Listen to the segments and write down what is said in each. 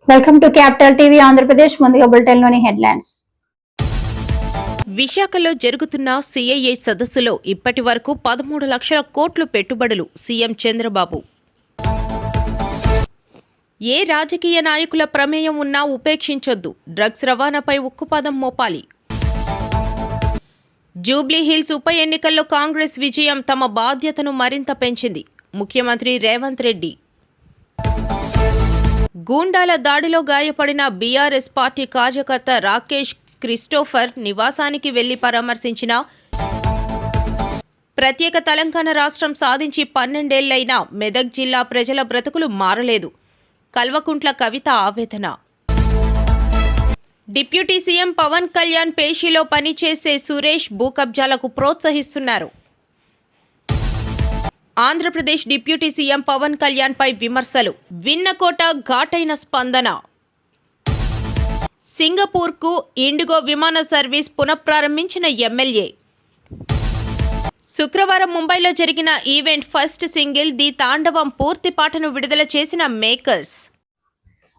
Welcome to capital TV Andhra Pradesh. ముందుగా bulletin లోని headlines. విశాఖలో జరుగుతున్న సిఐఐ సదస్సులో ఇప్పటి వరకు 13 లక్షల కోట్లు పెట్టుబడులు. సీఎం చంద్రబాబు. ఏ రాజకీయ నాయకుల ప్రమేయం ఉన్నా ఉపేక్షించొద్దు, డ్రగ్స్ రవాణాపై ఉక్కుపాదం మోపాలి. జూబ్లీహిల్స్ ఉప ఎన్నికల్లో కాంగ్రెస్ విజయం తమ బాధ్యతను మరింత పెంచింది. ముఖ్యమంత్రి రేవంత్ రెడ్డి. గూండాల దాడిలో గాయపడిన బీఆర్ఎస్ పార్టీ కార్యకర్త రాకేష్ క్రిస్టోఫర్ నివాసానికి వెళ్లి పరామర్శించిన ప్రత్యేక తెలంగాణ రాష్ట్రం సాధించి 12 ఏళ్లైనా మెదక్ జిల్లా ప్రజల బ్రతుకులు మారలేదు. కల్వకుంట్ల కవిత ఆవేదన. డిప్యూటీ సీఎం పవన్ కళ్యాణ్ పేషీలో పనిచేసే సురేష్ భూ కబ్జాలకు ప్రోత్సహిస్తున్నారు. ఆంధ్రప్రదేశ్ డిప్యూటీ సీఎం పవన్ కళ్యాణ్ పై విమర్శలు. విన్నకోట ఘాటైన స్పందన. సింగపూర్కు ఇండిగో విమాన సర్వీస్ పునఃప్రారంభించిన ఎమ్మెల్యే. శుక్రవారం ముంబైలో జరిగిన ఈవెంట్ ఫస్ట్ సింగిల్ ది తాండవం పూర్తి పాటను విడుదల చేసిన మేకర్స్.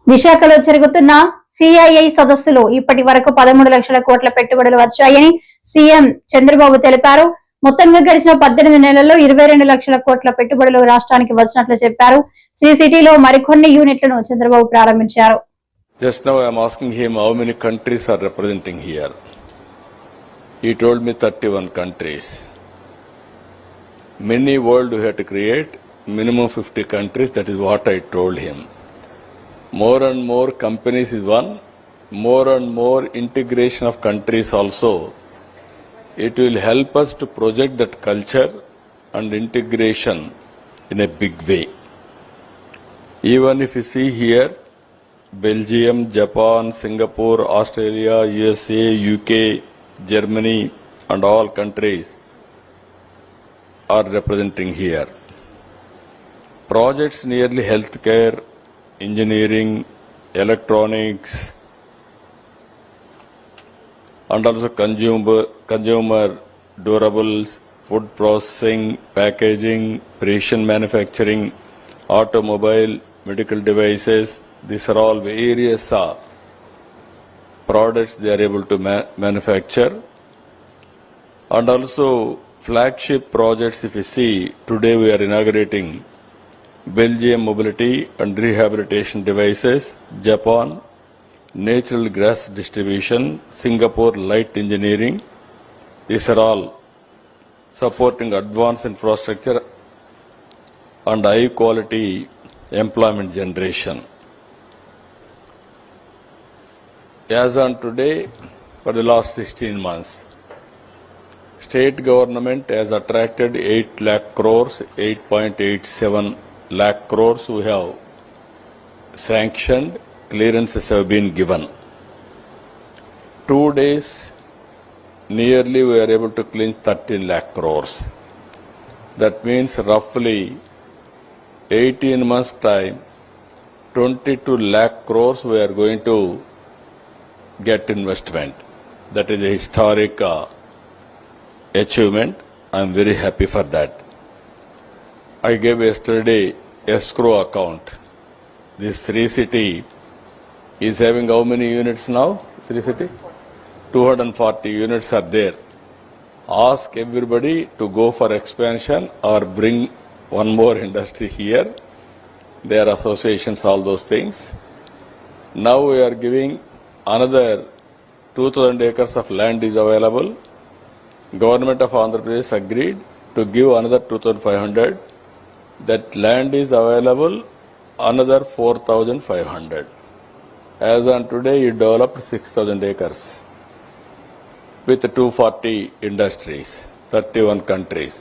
విశాఖలో జరుగుతున్న సిఐఐ సదస్సులో ఇప్పటి వరకు 13 లక్షల కోట్ల పెట్టుబడులు వచ్చాయని సీఎం చంద్రబాబు తెలిపారు. మొత్తంగా గడిచిన 18 నెలల్లో 22 లక్షల కోట్ల పెట్టుబడులు రాష్ట్రానికి వచ్చినట్లు చెప్పారు. శ్రీ సిటీలో మరికొన్ని యూనిట్లను చంద్రబాబు ప్రారంభించారు. Just now I am asking him how many countries are representing here. He told me 31 countries. Many world we have to create, minimum 50 countries, that is what I told him. More and more companies is one, more and more integration of countries also. It will help us to project that culture and integration in a big way. Even if you see here, Belgium, Japan, Singapore, Australia, USA, UK, Germany and all countries are representing here. Projects nearly healthcare, engineering, electronics and also consumer durables, food processing, packaging, precision manufacturing, automobile, medical devices. These are all various products they are able to manufacture. And also flagship projects, if you see, today we are inaugurating Belgium mobility and rehabilitation devices, Japan natural gas distribution, Singapore light engineering. These are all supporting advanced infrastructure and high quality employment generation. As on today, for the last 16 months, state government has attracted 8 lakh crores, 8.87 lakh crores we have sanctioned, clearances have been given. 2 days, nearly we are able to clean 13 lakh crores. That means roughly 18 months time, 22 lakh crores we are going to get investment. That is a historic achievement. I am very happy for that. I gave yesterday escrow account. This Sri City is having how many units now? Sri City? 240 units are there. Ask everybody to go for expansion or bring one more industry here. There are associations, all those things. Now we are giving another 2,000 acres of land is available. Government of Andhra Pradesh agreed to give another 2,500. That land is available, another 4,500. As on today, you developed 6,000 acres with 240 industries, 31 countries.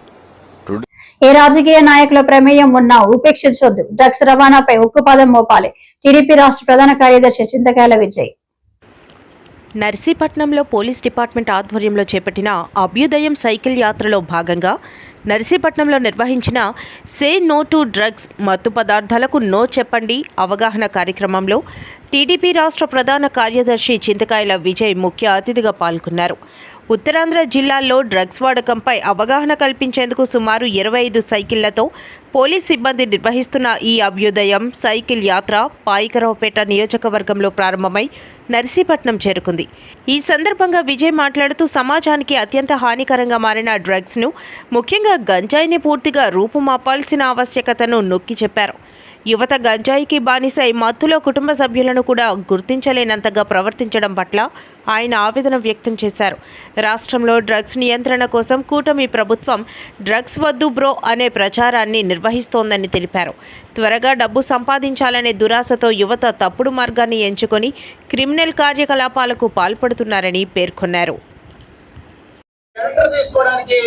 ఏ రాజకీయ నాయకుల ప్రమేయం ఉన్నా ఉపేక్షించొద్దు, drugs రవాణాపై ఉక్కుపాదం మోపాలి. TDP రాష్ట్ర ప్రధాన కార్యదర్శి చింతకాయల Vijay. నర్సీపట్నంలో police department ఆధ్వర్యంలో చేపట్టిన అభ్యుదయం సైకిల్ యాత్రలో భాగంగా నర్సీపట్నంలో నిర్వహించిన సే నో టు డ్రగ్స్, మత్తు పదార్థాలకు నో చెప్పండి అవగాహన కార్యక్రమంలో టీడీపీ రాష్ట్ర ప్రధాన కార్యదర్శి చింతకాయల విజయ్ ముఖ్య అతిథిగా పాల్గొన్నారు. ఉత్తరాంధ్ర జిల్లాల్లో డ్రగ్స్ వాడకంపై అవగాహన కల్పించేందుకు సుమారు 25 సైకిళ్లతో పోలీస్ సిబ్బంది నిర్వహిస్తున్న ఈ అభ్యుదయం సైకిల్ యాత్ర పాయికరావుపేట నియోజకవర్గంలో ప్రారంభమై నర్సీపట్నం చేరుకుంది. ఈ సందర్భంగా విజయ్ మాట్లాడుతూ సమాజానికి అత్యంత హానికరంగా మారిన డ్రగ్స్ను, ముఖ్యంగా గంజాయిని పూర్తిగా రూపుమాపాల్సిన ఆవశ్యకతను నొక్కి చెప్పారు. యువత గంజాయికి బానిసై మత్తులో కుటుంబ సభ్యులను కూడా గుర్తించలేనంతగా ప్రవర్తించడం పట్ల ఆయన ఆవేదన వ్యక్తం చేశారు. రాష్ట్రంలో డ్రగ్స్ నియంత్రణ కోసం కూటమి ప్రభుత్వం డ్రగ్స్ వద్దు బ్రో అనే ప్రచారాన్ని నిర్వహిస్తోందని తెలిపారు. త్వరగా డబ్బు సంపాదించాలనే దురాశతో యువత తప్పుడు మార్గాన్ని ఎంచుకొని క్రిమినల్ కార్యకలాపాలకు పాల్పడుతున్నారని పేర్కొన్నారు. తీసుకోవడానికి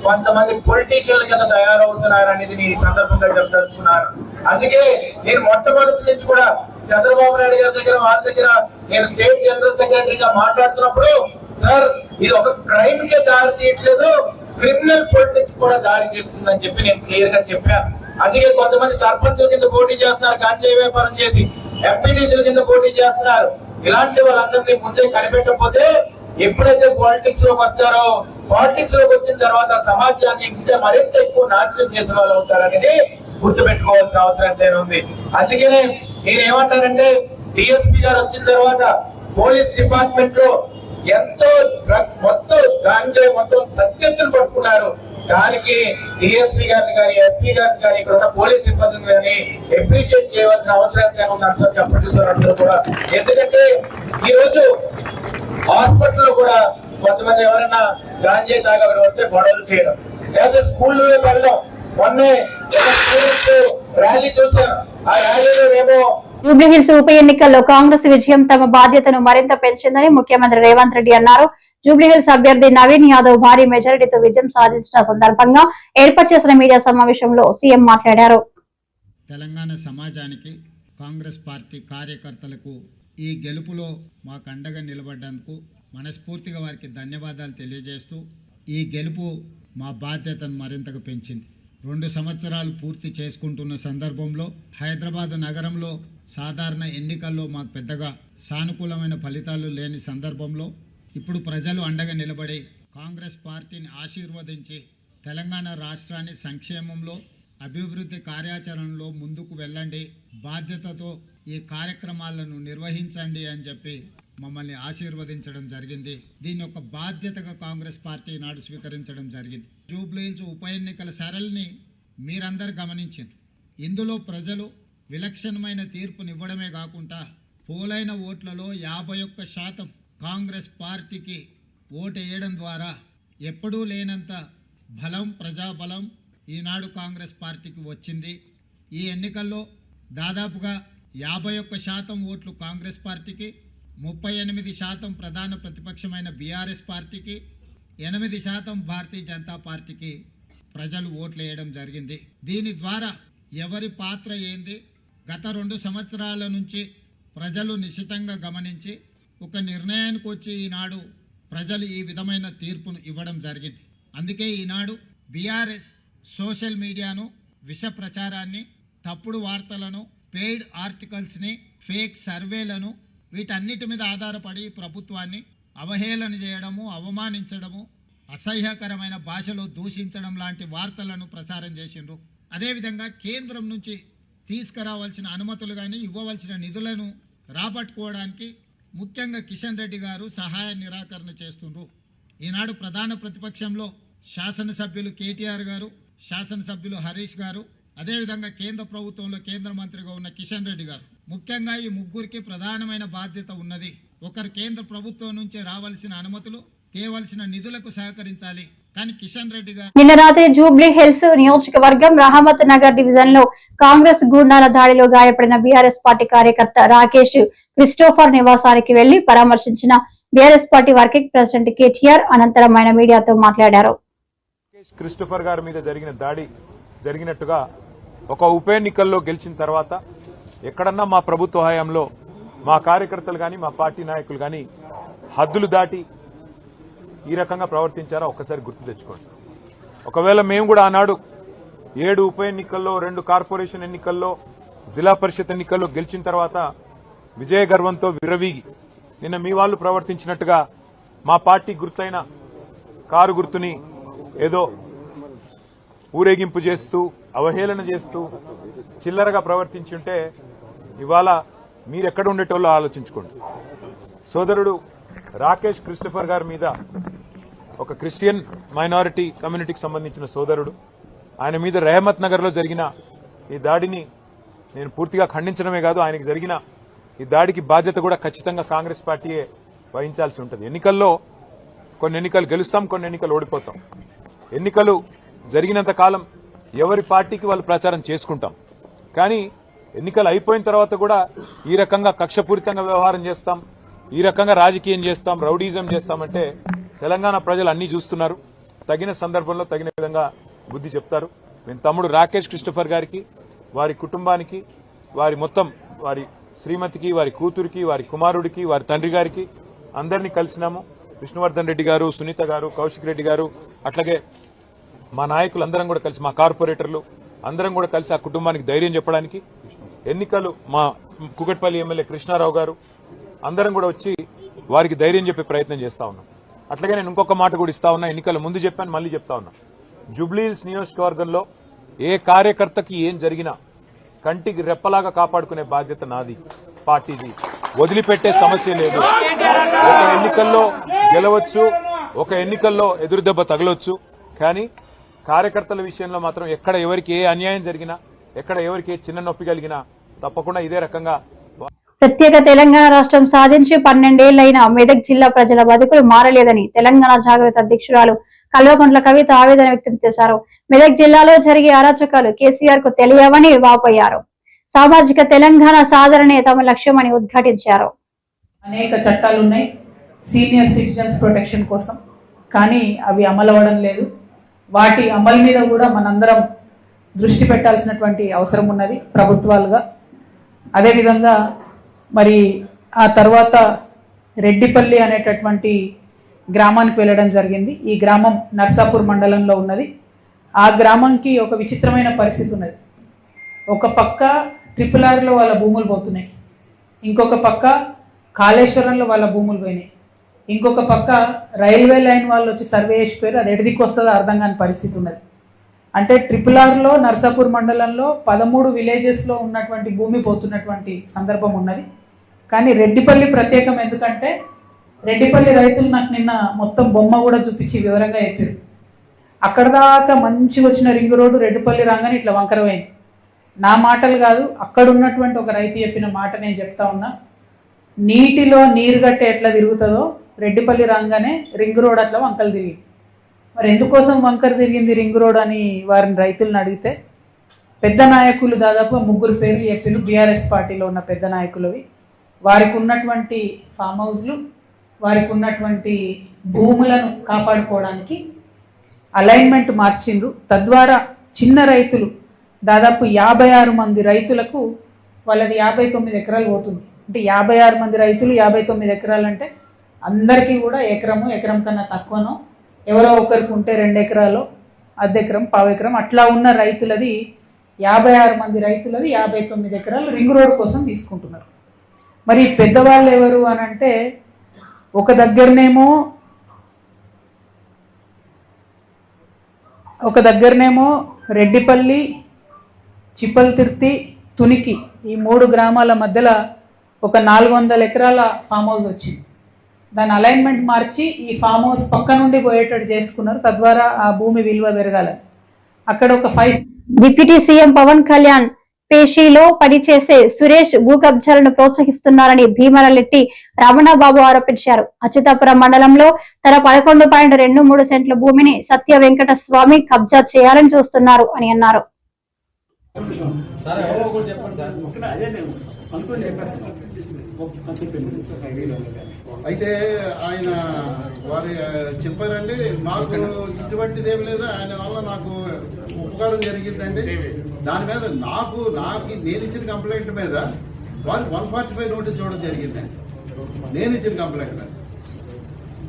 కొంతమంది పొలిటీషియన్ల కింద తయారవుతున్నారు అనేది ఈ సందర్భంగా చెప్పదలుచుకున్నాను. అందుకే నేను మొట్టమొదటి నుంచి కూడా చంద్రబాబు నాయుడు గారి దగ్గర వాళ్ళ దగ్గర నేను స్టేట్ జనరల్ సెక్రటరీగా మాట్లాడుతున్నప్పుడు, సార్ ఇది ఒక క్రైమ్ కే దారి తీయట్లేదు, క్రిమినల్ పొలిటిక్స్ కూడా దారి చేస్తుందని చెప్పి నేను క్లియర్ గా చెప్పాను. అందుకే కొంతమంది సర్పంచుల కింద పోటీ చేస్తున్నారు, గంజాయి వ్యాపారం చేసి ఎంపీటీసీల కింద పోటీ చేస్తున్నారు. ఇలాంటి వాళ్ళందరినీ ముందే కనిపెట్టకపోతే ఎప్పుడైతే పాలిటిక్స్ లోకి వస్తారో, పాలిటిక్స్ లోకి వచ్చిన తర్వాత సమాజాన్ని ఇంకా మరింత ఎక్కువ నాశనం చేసిన వాళ్ళు అవుతారనేది గుర్తుపెట్టుకోవాల్సిన అవసరం ఎంతైనా ఉంది. అందుకనే నేను ఏమంటానంటే, డిఎస్పీ గారు వచ్చిన తర్వాత పోలీస్ డిపార్ట్మెంట్ లో ఎంతో మొత్తం గాంజాయి మొత్తం అత్యంతలు పట్టుకున్నారు. దానికి డిఎస్పీ గారిని కానీ, ఎస్పీ గారిని కానీ, ఇక్కడ ఉన్న పోలీస్ సిబ్బందిని కానీ అప్రిషియేట్ చేయవలసిన అవసరం ఎంతైనా ఉంది. అందరూ చెప్పట్లేదు అందరూ కూడా. ఎందుకంటే ఈ రోజు హాస్పిటల్లో కూడా కొంతమంది ఎవరైనా గాంజాయి తాగి అక్కడ వస్తే గొడవలు చేయడం, లేదా స్కూల్లో వెళ్ళడం. మొన్నే ర్యాలీ చూశాను, ఆ ర్యాలీలో ఏమో జూబ్లీహిల్స్ ఉప ఎన్నికల్లో కాంగ్రెస్ విజయం తమ బాధ్యతను మరింత పెంచిందని ముఖ్యమంత్రి రేవంత్ రెడ్డి అన్నారు. జూబ్లీహిల్స్ అభ్యర్థి నవీన్ యాదవ్ భారీ మెజారిటీతో విజయం సాధించిన సందర్భంగా ఏర్పాటు చేసిన మీడియా సమావేశంలో సీఎం మాట్లాడారు. తెలంగాణ సమాజానికి, కాంగ్రెస్ పార్టీ కార్యకర్తలకు ఈ గెలుపులో మాకు అండగా నిలబడ్డందుకు మనస్ఫూర్తిగా వారికి ధన్యవాదాలు తెలియజేస్తూ, ఈ గెలుపు మా బాధ్యతను మరింతగా పెంచింది. 2 సంవత్సరాలు పూర్తి చేసుకుంటున్న సందర్భంలో హైదరాబాద్ నగరంలో సాధారణ ఎన్నికల్లో మాకు పెద్దగా సానుకూలమైన ఫలితాలు లేని సందర్భంలో ఇప్పుడు ప్రజలు అండగా నిలబడి కాంగ్రెస్ పార్టీని ఆశీర్వదించి తెలంగాణ రాష్ట్రాన్ని సంక్షేమంలో, అభివృద్ధి కార్యాచరణలో ముందుకు వెళ్ళండి, బాధ్యతతో ఈ కార్యక్రమాలను నిర్వహించండి అని చెప్పి మమ్మల్ని ఆశీర్వదించడం జరిగింది. దీని యొక్క బాధ్యతగా కాంగ్రెస్ పార్టీ నాడు స్వీకరించడం జరిగింది. జూబ్లీహిల్స్ ఉప ఎన్నికల సరళిని మీరందరూ గమనించారు. ఇందులో ప్రజలు విలక్షణమైన తీర్పునివ్వడమే కాకుండా పోలైన ఓట్లలో 51% కాంగ్రెస్ పార్టీకి ఓటేయడం ద్వారా ఎప్పుడూ లేనంత బలం, ప్రజాబలం ఈనాడు కాంగ్రెస్ పార్టీకి వచ్చింది. ఈ ఎన్నికల్లో దాదాపుగా 51% ఓట్లు కాంగ్రెస్ పార్టీకి, 38% ప్రధాన ప్రతిపక్షమైన బీఆర్ఎస్ పార్టీకి, 8% భారతీయ జనతా పార్టీకి ప్రజలు ఓట్లు వేయడం జరిగింది. దీని ద్వారా ఎవరి పాత్ర ఏంది గత 2 సంవత్సరాల నుంచి ప్రజలు నిశితంగా గమనించి ఒక నిర్ణయానికి వచ్చి ఈనాడు ప్రజలు ఈ విధమైన తీర్పును ఇవ్వడం జరిగింది. అందుకే ఈనాడు బీఆర్ఎస్ సోషల్ మీడియాను, విష ప్రచారాన్ని, తప్పుడు వార్తలను, పెయిడ్ ఆర్టికల్స్ని, ఫేక్ సర్వేలను, వీటన్నిటి మీద ఆధారపడి ప్రభుత్వాన్ని అవహేళన చేయడము, అవమానించడము, అసహ్యకరమైన భాషలో దూషించడం లాంటి వార్తలను ప్రసారం చేసిండ్రు. అదేవిధంగా కేంద్రం నుంచి తీసుకురావాల్సిన అనుమతులు కానీ, ఇవ్వవలసిన నిధులను రాబట్టుకోవడానికి ముఖ్యంగా కిషన్ రెడ్డి గారు సహాయ నిరాకరణ చేస్తుండ్రు. ఈనాడు ప్రధాన ప్రతిపక్షంలో శాసనసభ్యులు కేటీఆర్ గారు, శాసనసభ్యులు హరీష్ గారు, అదేవిధంగా కేంద్ర ప్రభుత్వంలో కేంద్ర మంత్రిగా ఉన్న కిషన్ రెడ్డి గారు, ముఖ్యంగా ఈ ముగ్గురికి ప్రధానమైన బాధ్యత ఉన్నది. ఒకరు కేంద్ర ప్రభుత్వం నుంచి రావాల్సిన అనుమతులు, తేవలసిన నిధులకు సహకరించాలి. కానీ కిషన్ రెడ్డి గారు నిన్న రాత్రి జూబ్లీ హిల్స్ నియోజకవర్గం రహమత్ నగర్ డివిజన్ లో కాంగ్రెస్ గూండాల దాడిలో గాయపడిన బీఆర్ఎస్ పార్టీ కార్యకర్త రాకేష్ క్రిస్టోఫర్ నివాసానికి వెళ్లి పరామర్శించిన BRS party working president KTR అనంతరం ఆయన మీడియాతో మాట్లాడారు. క్రిస్టోఫర్ గారి మీద జరిగిన దాడి జరిగినట్టుగా ఒక ఉప ఎన్నికల్లో గెలిచిన తర్వాత ఎక్కడన్నా మా ప్రభుత్వ హయాంలో మా కార్యకర్తలు కానీ, మా పార్టీ నాయకులు కానీ హద్దులు దాటి ఈ రకంగా ప్రవర్తించారా ఒక్కసారి గుర్తు తెచ్చుకోండి. ఒకవేళ మేము కూడా ఆనాడు 7 ఉప ఎన్నికల్లో, 2 కార్పొరేషన్ ఎన్నికల్లో, జిల్లా పరిషత్ ఎన్నికల్లో గెలిచిన తర్వాత విజయ గర్వంతో విరవీగి నిన్న మీ వాళ్ళు ప్రవర్తించినట్టుగా మా పార్టీ గుర్తైన కారు గుర్తుని ఏదో ఊరేగింపు చేస్తూ అవహేళన చేస్తూ చిల్లరగా ప్రవర్తించుంటే ఇవాళ మీరెక్కడ ఉండేటోళ్ళో ఆలోచించుకోండి. సోదరుడు రాకేష్ క్రిస్టఫర్ గారి మీద, ఒక క్రిస్టియన్ మైనారిటీ కమ్యూనిటీకి సంబంధించిన సోదరుడు, ఆయన మీద రెహమత్ నగర్ లో జరిగిన ఈ దాడిని నేను పూర్తిగా ఖండించడమే కాదు, ఆయనకు జరిగిన ఈ దాడికి బాధ్యత కూడా ఖచ్చితంగా కాంగ్రెస్ పార్టీయే వహించాల్సి ఉంటుంది. ఎన్నికల్లో కొన్ని ఎన్నికలు గెలుస్తాం, కొన్ని ఎన్నికలు ఓడిపోతాం. ఎన్నికలు జరిగినంత కాలం ఎవరి పార్టీకి వాళ్ళు ప్రచారం చేసుకుంటాం. కానీ ఎన్నికలు అయిపోయిన తర్వాత కూడా ఈ రకంగా కక్షపూరితంగా వ్యవహారం చేస్తాం, ఈ రకంగా రాజకీయం చేస్తాం, రౌడీజం చేస్తామంటే తెలంగాణ ప్రజలు అన్ని చూస్తున్నారు. తగిన సందర్భంలో తగిన విధంగా బుద్ధి చెప్తారు. మేము తమ్ముడు రాకేష్ క్రిస్టఫర్ గారికి, వారి కుటుంబానికి, వారి శ్రీమతికి, వారి కూతురికి, వారి కుమారుడికి, వారి తండ్రి గారికి అందరినీ కలిసినాము. విష్ణువర్ధన్ రెడ్డి గారు, సునీత గారు, కౌశిక్ రెడ్డి గారు, అట్లాగే మా నాయకులందరం కూడా కలిసి, మా కార్పొరేటర్లు అందరం కూడా కలిసి ఆ కుటుంబానికి ధైర్యం చెప్పడానికి, ఎన్నికలు మా కుకట్పల్లి ఎమ్మెల్యే కృష్ణారావు గారు అందరం కూడా వచ్చి వారికి ధైర్యం చెప్పే ప్రయత్నం చేస్తా ఉన్నాం. అట్లాగే నేను ఇంకొక మాట కూడా ఇస్తా ఉన్నా, ఎన్నికల ముందు చెప్పాను, మళ్ళీ చెప్తా ఉన్నా. జూబ్లీహిల్స్ నియోజకవర్గంలో ఏ కార్యకర్తకి ఏం జరిగినా కంటికి రెప్పలాగా కాపాడుకునే బాధ్యత నాది, పార్టీది. వదిలిపెట్టే సమస్య లేదు. ఒక ఎన్నికల్లో గెలవచ్చు, ఒక ఎన్నికల్లో ఎదురుదెబ్బ తగలొచ్చు, కానీ కార్యకర్తల విషయంలో మాత్రం ఎక్కడ ఎవరికి ఏ అన్యాయం జరిగినా, ఎక్కడ ఎవరికి ఏ చిన్న నొప్పి కలిగినా తప్పకుండా ఇదే రకంగా. ప్రత్యేక తెలంగాణ రాష్ట్రం సాధించి 12 ఏళ్లైన మెదక్ జిల్లా ప్రజల బతుకులు మారలేదని తెలంగాణ జాగృతి అధ్యక్షురాలు కల్వకుంట్ల కవిత ఆవేదన వ్యక్తం చేశారు. మెదక్ జిల్లాలో జరిగే అరాచకాలు కేసీఆర్ కు తెలియవని వాపోయారు. సామాజిక తెలంగాణ సాధననే తమ లక్ష్యమని ఉద్ఘాటించారు. అనేక చట్టాలు ఉన్నాయి సీనియర్ సిటిజన్స్ ప్రొటెక్షన్ కోసం, కానీ అవి అమలవడం లేదు. వాటి అమలు మీద కూడా మనందరం దృష్టి పెట్టాల్సినటువంటి అవసరం ఉన్నది ప్రభుత్వాలుగా. అదేవిధంగా మరి ఆ తర్వాత రెడ్డిపల్లి అనేటటువంటి గ్రామానికి వెళ్ళడం జరిగింది. ఈ గ్రామం నర్సాపూర్ మండలంలో ఉన్నది. ఆ గ్రామంకి ఒక విచిత్రమైన పరిస్థితి ఉన్నది. ఒక పక్క RRRలో వాళ్ళ భూములు పోతున్నాయి, ఇంకొక పక్క కాళేశ్వరంలో వాళ్ళ భూములు పోయినాయి, ఇంకొక పక్క రైల్వే లైన్ వాళ్ళు వచ్చి సర్వే చేసిపోయారు. అది ఎడిదికి వస్తుందో అర్థం కాని పరిస్థితి ఉన్నది. అంటే RRRలో నర్సాపూర్ మండలంలో 13 విలేజెస్లో ఉన్నటువంటి భూమి పోతున్నటువంటి సందర్భం ఉన్నది. కానీ రెడ్డిపల్లి ప్రత్యేకం ఎందుకంటే రెడ్డిపల్లి రైతులు నాకు నిన్న మొత్తం బొమ్మ కూడా చూపించి వివరంగా చెప్పారు. అక్కడ దాకా మంచిగా వచ్చిన రింగ్ రోడ్డు రెడ్డిపల్లి రాగానే ఇట్లా వంకరమైంది. నా మాటలు కాదు, అక్కడ ఉన్నటువంటి ఒక రైతు చెప్పిన మాట నేను చెప్తా ఉన్నా. నీటిలో నీరు గట్టే ఎట్లా తిరుగుతుందో రెడ్డిపల్లి రాగానే రింగ్ రోడ్ అట్లా వంకలు తిరిగింది. మరి ఎందుకోసం వంకర తిరిగింది రింగ్ రోడ్ అని వారిని రైతులను అడిగితే పెద్ద నాయకులు దాదాపు 3 పేర్లు చెప్పిన బీఆర్ఎస్ పార్టీలో ఉన్న పెద్ద నాయకులవి. వారికి ఉన్నటువంటి ఫామ్ హౌస్లు, వారికి ఉన్నటువంటి భూములను కాపాడుకోవడానికి అలైన్మెంట్ మార్చిండ్రు. తద్వారా చిన్న రైతులు దాదాపు 56 మంది రైతులకు వాళ్ళది 59 ఎకరాలు పోతుంది. అంటే 56 మంది రైతులు 59 ఎకరాలు అంటే అందరికీ కూడా ఎకరం కన్నా తక్కువనో, ఎవరో ఒకరికి ఉంటే 2 ఎకరాలు, అర్ధెకరం, పావు ఎకరం అట్లా ఉన్న రైతులది 56 మంది రైతులది 59 ఎకరాలు రింగ్ రోడ్ కోసం తీసుకుంటున్నారు. మరి పెద్దవాళ్ళు ఎవరు అని అంటే ఒక దగ్గరనేమో రెడ్డిపల్లి, చిప్పల్తిర్తి, తునికి ఈ 3 గ్రామాల మధ్యలో ఒక 400 ఎకరాల ఫామ్ హౌస్ వచ్చింది. దాని అలైన్మెంట్ మార్చి ఈ ఫామ్ హౌస్ పక్క నుండి పోయేటట్టు చేసుకున్నారు. తద్వారా ఆ భూమి విలువ పెరగాలని అక్కడ ఒక 5. డిప్యూటీ సీఎం పవన్ కళ్యాణ్ పేషీలో పనిచేసే సురేష్ భూ కబ్జాలను ప్రోత్సహిస్తున్నారని భీమరలెట్టి రమణబాబు ఆరోపించారు. అచ్యుతాపురం మండలంలో తన 11.23 సెంట్ల భూమిని సత్య వెంకట స్వామి కబ్జా చేయాలని చూస్తున్నారు అని అన్నారు. అయితే ఆయన వారు చెప్పారండి, మాకు ఇటువంటిదేం లేదు, ఆయన వల్ల నాకు ఉపకారం జరిగిందండి. దాని మీద నాకు నేను ఇచ్చిన కంప్లైంట్ మీద వారికి 145 నోటీస్ ఇవ్వడం జరిగిందండి. నేను ఇచ్చిన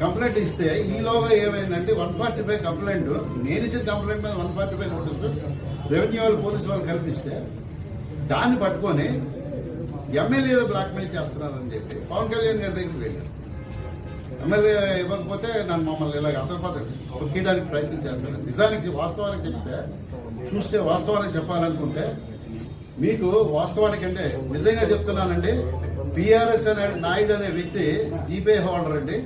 కంప్లైంట్ ఇస్తే ఈలోగా ఏమైందంటే 145 కంప్లైంట్, నేను ఇచ్చిన కంప్లైంట్ మీద 145 నోటీసు రెవెన్యూ వాళ్ళు, పోలీసు వాళ్ళు కల్పిస్తే దాన్ని పట్టుకొని ఎమ్మెల్యే బ్లాక్మెయిల్ చేస్తున్నారని చెప్పి పవన్ కళ్యాణ్ గారి దగ్గరికి వెళ్ళారు. ఎమ్మెల్యే ఇవ్వకపోతే నన్ను మమ్మల్ని ఇలా అంతర్పద్ధతి తొక్కేయడానికి ప్రయత్నం చేస్తారు. నిజానికి వాస్తవానికి చెప్తే చూస్తే వాస్తవానికి చెప్పాలనుకుంటే మీకు వాస్తవానికి అంటే నిజంగా చెప్తున్నానండి, పిఆర్ఎస్ అనే నాయుడు అనే వ్యక్తి జీపే హోల్డర్ అండి.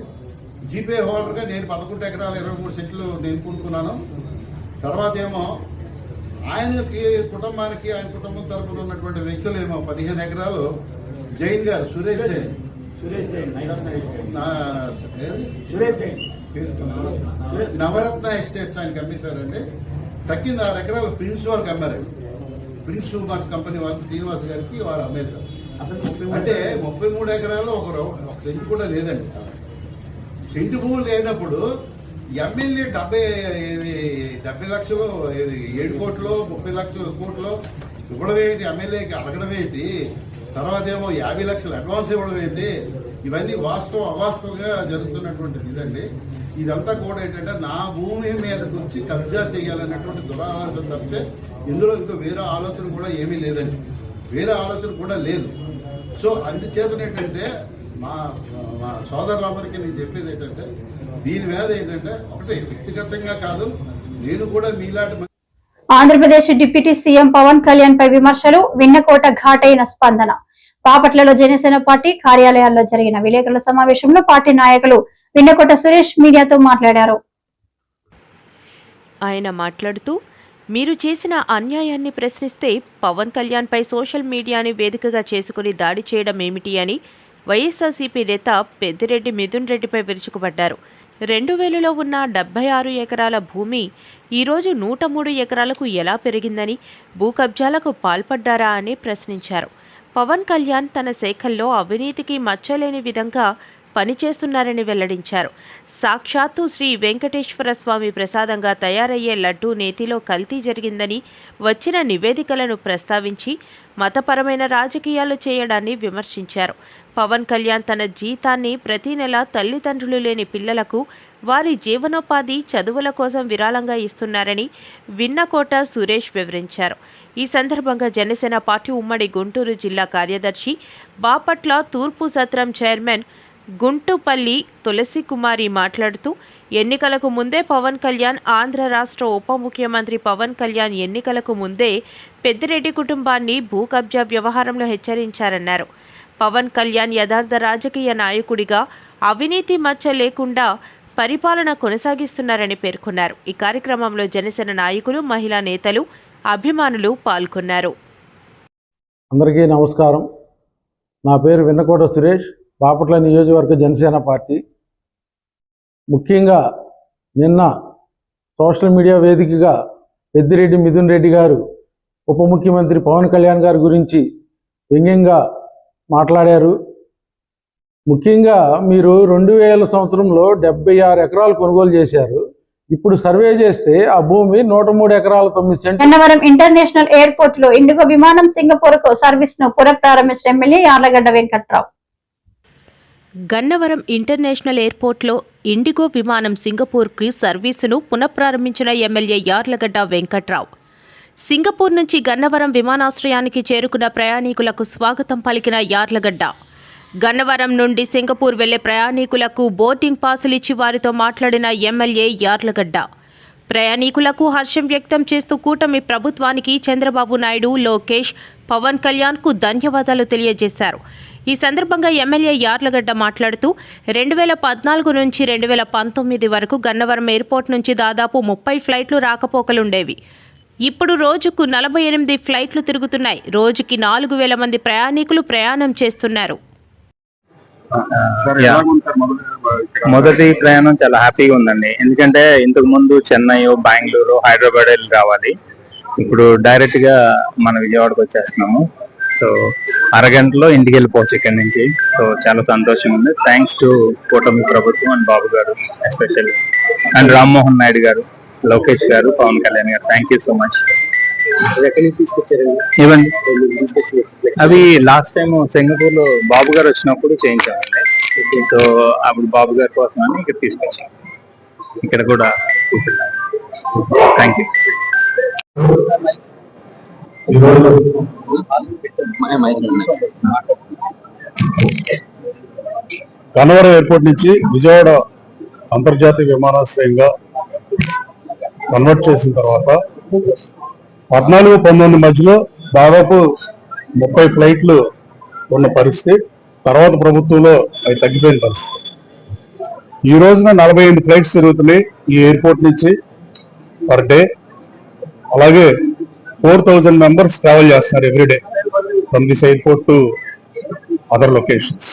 జీపే హోల్డర్ గా నేను 11 ఎకరాల 23 సెంట్లు నేను కొనుక్కున్నాను. తర్వాత ఏమో ఆయనకి కుటుంబానికి ఆయన కుటుంబం తరఫున ఉన్నటువంటి వ్యక్తులు ఏమో 15 ఎకరాలు జైన్ గారు సురేష్ జైన్ నవరత్న ఎస్టేట్స్ ఆయనకి అమ్మేశారండి. తక్కింది 6 ఎకరాలు ప్రిన్స్ వాళ్ళకి అమ్మారండి. ప్రిన్స్ మార్ట్ కంపెనీ వాళ్ళకి శ్రీనివాస్ గారికి వారు అమ్మేశారు. అంటే 33 ఎకరాలు ఒక సెంటు కూడా లేదండి. సెంటు భూములు లేనప్పుడు ఎమ్మెల్యే 70 లక్షలు 7 కోట్లు 30 లక్షల కోట్లు ఇవ్వడం ఏంటి, ఎమ్మెల్యేకి అడగడం ఏంటి, తర్వాత ఏమో 50 లక్షలు అడ్వాన్స్ ఇవ్వడం ఏంటి, ఇవన్నీ వాస్తవం అవాస్తవంగా జరుగుతున్నటువంటిది ఇదండి. ఇదంతా కూడా ఏంటంటే నా భూమి మీద గురించి కబ్జా చేయాలనేటువంటి దురాలోచన తప్పితే ఇందులో ఇంకా వేరే ఆలోచన కూడా ఏమీ లేదండి. వేరే ఆలోచన కూడా లేదు. సో అందుచేత ఏంటంటే మా సోదరులందరికీ నేను చెప్పేది ఏంటంటే దీని మీద ఏంటంటే ఒకటి వ్యక్తిగతంగా కాదు, నేను కూడా మీలాంటి ఆంధ్రప్రదేశ్ డిప్యూటీ సీఎం పవన్ కళ్యాణ్ పై విమర్శలు, విన్నకోట ఘాటైన స్పందన. బాపట్లలో జనసేన పార్టీ కార్యాలయాల్లో జరిగిన విలేకరుల సమావేశంలో పార్టీ నాయకులు విన్నకోట సురేష్ మీడియాతో మాట్లాడారు. ఆయన మాట్లాడుతూ, మీరు చేసిన అన్యాయాన్ని ప్రశ్నిస్తే పవన్ కళ్యాణ్ పై సోషల్ మీడియాని వేదికగా చేసుకుని దాడి చేయడం ఏమిటి అని వైఎస్ఆర్సీపీ నేత పెద్దిరెడ్డి మిథున్ రెడ్డిపై విరుచుకుపడ్డారు. 2000లో ఉన్న 76 ఎకరాల భూమి ఈరోజు 103 ఎకరాలకు ఎలా పెరిగిందని, భూ కబ్జాలకు పాల్పడ్డారా అని ప్రశ్నించారు. పవన్ కళ్యాణ్ తన శాఖల్లో అవినీతికి మచ్చలేని విధంగా పనిచేస్తున్నారని వెల్లడించారు. సాక్షాత్తు శ్రీ వెంకటేశ్వర స్వామి ప్రసాదంగా తయారయ్యే లడ్డూ నేతిలో కల్తీ జరిగిందని వచ్చిన నివేదికలను ప్రస్తావించి మతపరమైన రాజకీయాలు చేయడాన్ని విమర్శించారు. పవన్ కళ్యాణ్ తన జీతాన్ని ప్రతి నెల తల్లిదండ్రులు లేని పిల్లలకు వారి జీవనోపాధి చదువుల కోసం విరాళంగా ఇస్తున్నారని విన్నకోట సురేష్ వివరించారు. ఈ సందర్భంగా జనసేన పార్టీ ఉమ్మడి గుంటూరు జిల్లా కార్యదర్శి, బాపట్ల తూర్పు సత్రం చైర్మన్ గుంటుపల్లి తులసి కుమారి మాట్లాడుతూ, ఎన్నికలకు ముందే పవన్ కళ్యాణ్, ఆంధ్ర రాష్ట్ర ఉప ముఖ్యమంత్రి పవన్ కళ్యాణ్ ఎన్నికలకు ముందే పెద్దిరెడ్డి కుటుంబాన్ని భూ కబ్జా వ్యవహారంలో హెచ్చరించారన్నారు. పవన్ కళ్యాణ్ యథార్థ రాజకీయ నాయకుడిగా అవినీతి మచ్చ లేకుండా పరిపాలన కొనసాగిస్తున్నారని పేర్కొన్నారు. ఈ కార్యక్రమంలో జనసేన నాయకులు, మహిళా నేతలు, అభిమానులు పాల్గొన్నారు. అందరికీ నమస్కారం. నా పేరు విన్నకోట సురేష్, బాపట్ల నియోజకవర్గ జనసేన పార్టీ. ముఖ్యంగా నిన్న సోషల్ మీడియా వేదికగా పెద్దిరెడ్డి మిథున్ రెడ్డి గారు ఉప ముఖ్యమంత్రి పవన్ కళ్యాణ్ గారి గురించి వ్యంగ్యంగా మాట్లాడారు. ముఖ్యంగా మీరు 2000 సంవత్సరంలో 76 ఎకరాలు కొనుగోలు చేశారు. ఇప్పుడు సర్వే చేస్తే ఆ భూమి 103 ఎకరాల 9 సెంట్లు. గన్నవరం ఇంటర్నేషనల్ ఎయిర్పోర్ట్ లో ఇండిగో విమానం సింగపూర్ కు సర్వీస్ ను పునఃప్రారంభించిన ఎమ్మెల్యే యార్లగడ్డ వెంకట్రావు. గన్నవరం ఇంటర్నేషనల్ ఎయిర్పోర్ట్లో ఇండిగో విమానం సింగపూర్కి సర్వీసును పునఃప్రారంభించిన ఎమ్మెల్యే యార్లగడ్డ వెంకట్రావు. సింగపూర్ నుంచి గన్నవరం విమానాశ్రయానికి చేరుకున్న ప్రయాణికులకు స్వాగతం పలికిన యార్లగడ్డ, గన్నవరం నుండి సింగపూర్ వెళ్లే ప్రయాణికులకు బోర్డింగ్ పాసులు ఇచ్చి వారితో మాట్లాడిన ఎమ్మెల్యే యార్లగడ్డ ప్రయాణికులకు హర్షం వ్యక్తం చేస్తూ కూటమి ప్రభుత్వానికి చంద్రబాబు నాయుడు, లోకేష్, పవన్ కళ్యాణ్కు ధన్యవాదాలు తెలియజేశారు. ఈ సందర్భంగా ఎమ్మెల్యే యార్లగడ్డ మాట్లాడుతూ 2014 నుంచి 2019 వరకు గన్నవరం ఎయిర్పోర్ట్ నుంచి దాదాపు 30 ఫ్లైట్లు రాకపోకలుండేవి. ఇప్పుడు రోజుకు 48 ఫ్లైట్లు తిరుగుతున్నాయి. రోజుకి 4000 మంది ప్రయాణికులు ప్రయాణం చేస్తున్నారు. మొదటి ప్రయాణం చాలా హ్యాపీగా ఉందండి. ఎందుకంటే ఇంతకు ముందు చెన్నై, బెంగళూరు, హైదరాబాద్ వెళ్ళి రావాలి. ఇప్పుడు డైరెక్ట్ గా మన విజయవాడకు వచ్చేస్తున్నాము. సో అరగంటలో ఇంటికి వెళ్ళిపోవచ్చు ఇక్కడి నుంచి. సో చాలా సంతోషంగా ఉంది. థ్యాంక్స్ టు కూటమి ప్రభుత్వం అండ్ బాబు గారు ఎస్పెషల్లీ, అండ్ రామ్మోహన్ నాయుడు గారు, లోకేష్ గారు, పవన్ కళ్యాణ్ గారు. Thank you so much. ఇవ్వండి. అవి లాస్ట్ టైం సింగపూర్ లో బాబు గారు వచ్చినప్పుడు చేయించామండి. సో అప్పుడు బాబు గారి కోసం అని ఇక్కడ తీసుకొచ్చాం. ఇక్కడ కూడా చూపిస్తాం. Thank you. గన్నవరం ఎయిర్పోర్ట్ నుంచి విజయవాడ అంతర్జాతీయ విమానాశ్రయంగా కన్వర్ట్ చేసిన తర్వాత 14-19 మధ్యలో దాదాపు 30 ఫ్లైట్లు ఉన్న పరిస్థితి. తర్వాత ప్రభుత్వంలో అవి తగ్గిపోయిన పరిస్థితి. ఈ రోజున 48 ఫ్లైట్స్ తిరుగుతున్నాయి ఈ ఎయిర్పోర్ట్ నుంచి పర్ డే. అలాగే 4,000 మెంబర్స్ ట్రావెల్ చేస్తున్నారు everyday from this airport to other locations.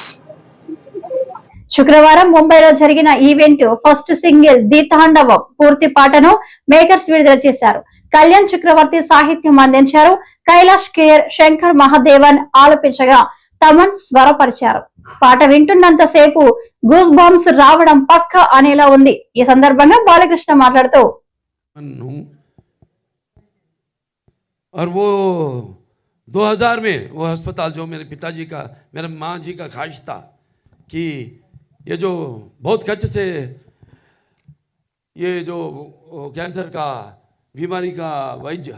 శుక్రవారం ముంబైలో జరిగిన ఈవెంట్ ఫస్ట్ సింగిల్ ది తాండవం పూర్తి పాటను మేకర్స్ విడుదల చేశారు. కళ్యాణ్ చక్రవర్తి సాహిత్యం అందించారు. కైలాష్ కేర్, శంకర్ మహాదేవన్ ఆలపించగా తమన్ స్వరపరిచారు. పాట వింటున్నంత సేపు గూస్ బాంబ్స్ రావడం పక్క అనేలా ఉంది. ఈ సందర్భంగా బాలకృష్ణ మాట్లాడుతూ और वो 2000 में वो अस्पताल जो मेरे पिताजी का, मेरे माँ जी का ख्वाहिश था कि ये जो बहुत खर्च से ये जो कैंसर का बीमारी का वैद्य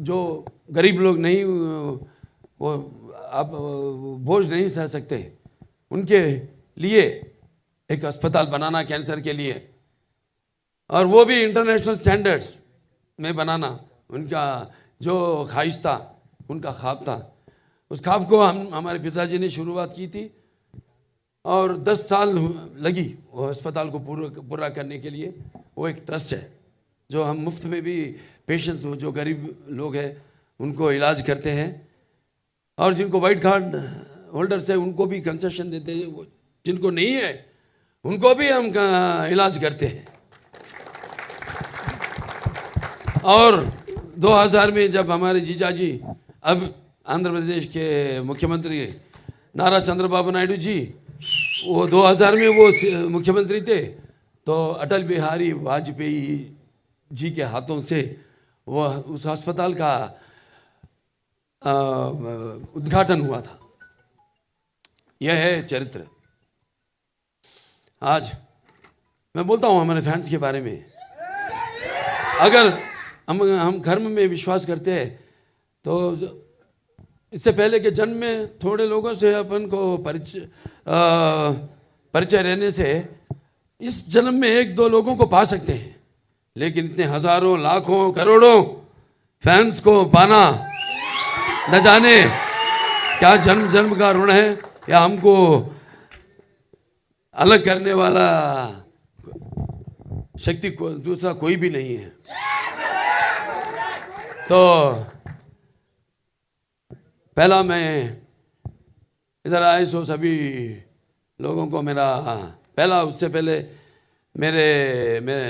जो गरीब लोग नहीं वो अब बोझ नहीं सह सकते, उनके लिए एक अस्पताल बनाना कैंसर के लिए, और वो भी इंटरनेशनल स्टैंडर्ड्स में बनाना उनका जो ख्वाहिश था, उनका ख्वाब था. उस ख्वाब को हमारे पिताजी ने शुरुआत की थी और 10 साल लगी वो अस्पताल को पूरा करने के लिए. वो एक ट्रस्ट है जो हम मुफ्त में भी पेशेंट्स जो गरीब लोग हैं उनको इलाज करते हैं, और जिनको वाइट कार्ड होल्डर्स है उनको भी कंसेशन देते हैं, जिनको नहीं है उनको भी हम इलाज करते हैं. और 2000 में जब हमारे जीजाजी अब आंध्र प्रदेश के मुख्यमंत्री नारा चंद्रबाबू नायडू जी वो 2000 में वो मुख्यमंत्री थे, तो अटल बिहारी वाजपेयी जी के हाथों से वो उस अस्पताल का उद्घाटन हुआ था. यह है चरित्र. आज मैं बोलता हूँ हमारे फैंस के बारे में, अगर हम धर्म में विश्वास करते हैं तो इससे पहले के जन्म में थोड़े लोगों से अपन को परिचय रहने से इस जन्म में 1-2 लोगों को पा सकते हैं, लेकिन इतने हजारों लाखों करोड़ों फैंस को पाना न जाने क्या जन्म जन्म का ऋण है, या हमको अलग करने वाला शक्ति को दूसरा कोई भी नहीं है. तो पहला मैं इधर आए सो सभी लोगों को मेरा पहला, उससे पहले मैं